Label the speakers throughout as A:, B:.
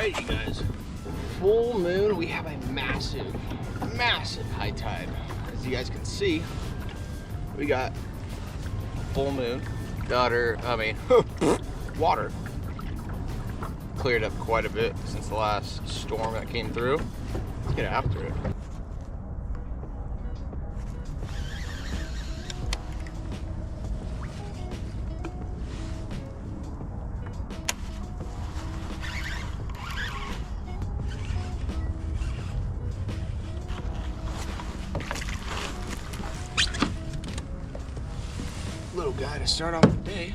A: right, you guys. Full moon. We have a massive high tide. As you guys can see, we got full moon. Water cleared up quite a bit since the last storm that came through. Let's get after it. Little guy to start off the day.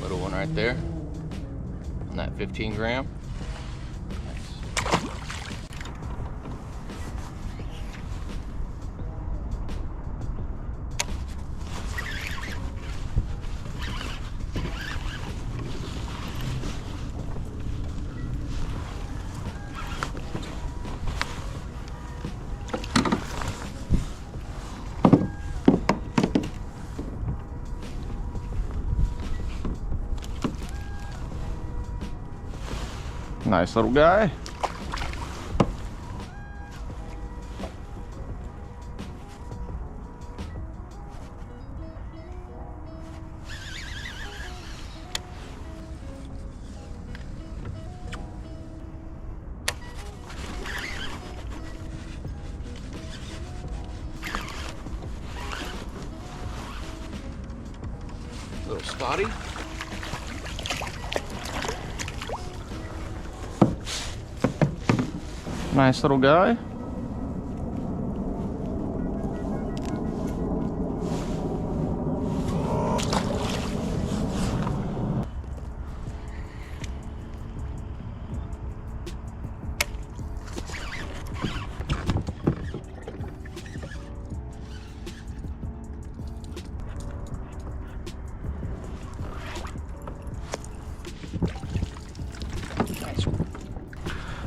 A: Little one right there on that 15 gram. Nice little guy. Little spotty. Nice little guy.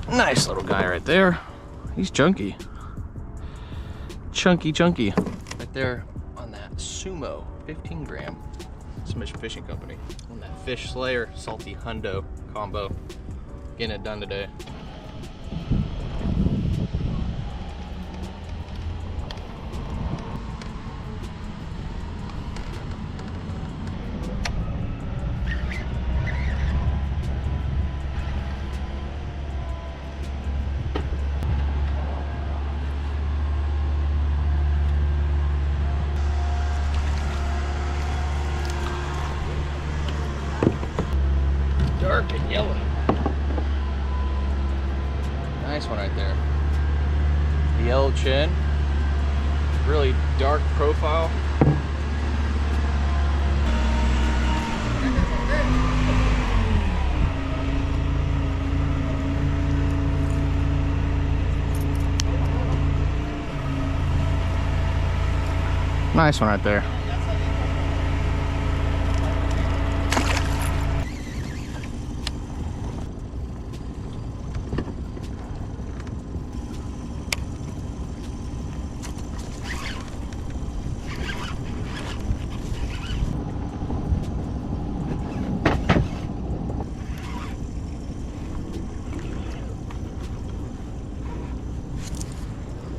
A: Nice little guy right there. He's chunky. Chunky. Right there on that Sumo 15 gram Submission Fishing Company. On that Fish Slayer Salty Hundo combo. Getting it done today. Dark and yellow. Nice one right there. The yellow chin. Really dark profile. Nice one right there.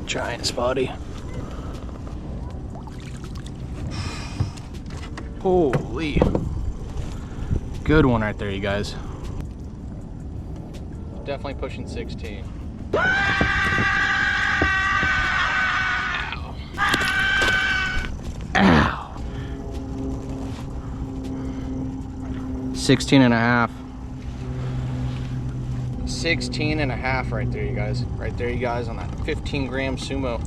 A: Giant spotty. Holy. Good one right there, you guys. Definitely pushing 16. Ow. Ow. 16 and a half. 16 and a half right there, you guys. Right there, you guys, on that 15 gram Sumo.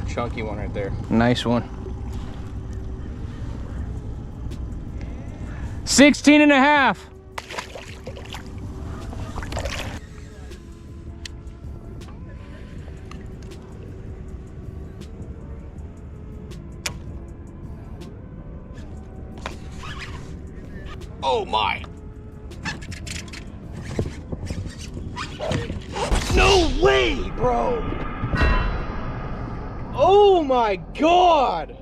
A: Chunky one right there. Nice one. 16 and a half. Oh my. No way, bro. Oh my God.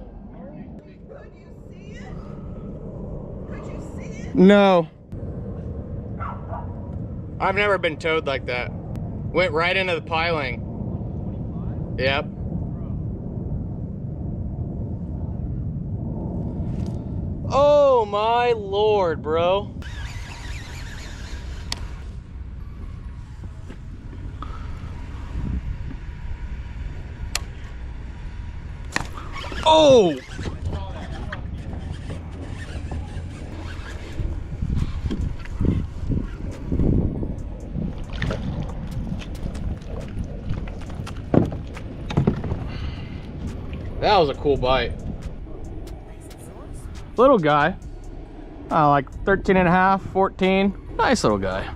A: No. I've never been towed like that. Went right into the piling. Yep. Oh my Lord, bro. Oh! That was a cool bite. Little guy. Like 13 and a half, 14. Nice little guy.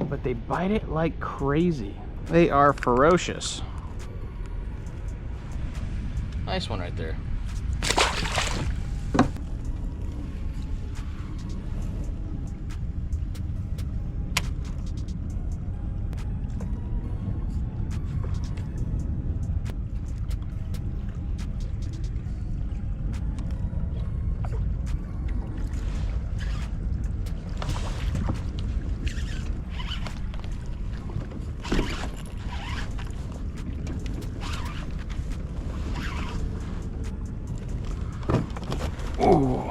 A: But they bite it like crazy. They are ferocious. Nice one right there. Ooh.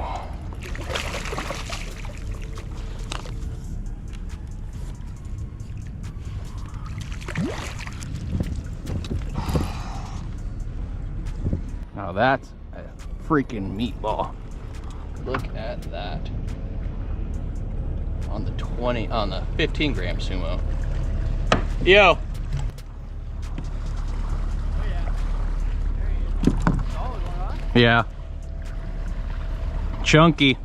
A: Now that's a freaking meatball. Look at that. On the 15 gram sumo. Yo.
B: Oh yeah. There he is. Solid one, huh?
A: Yeah. Chunky.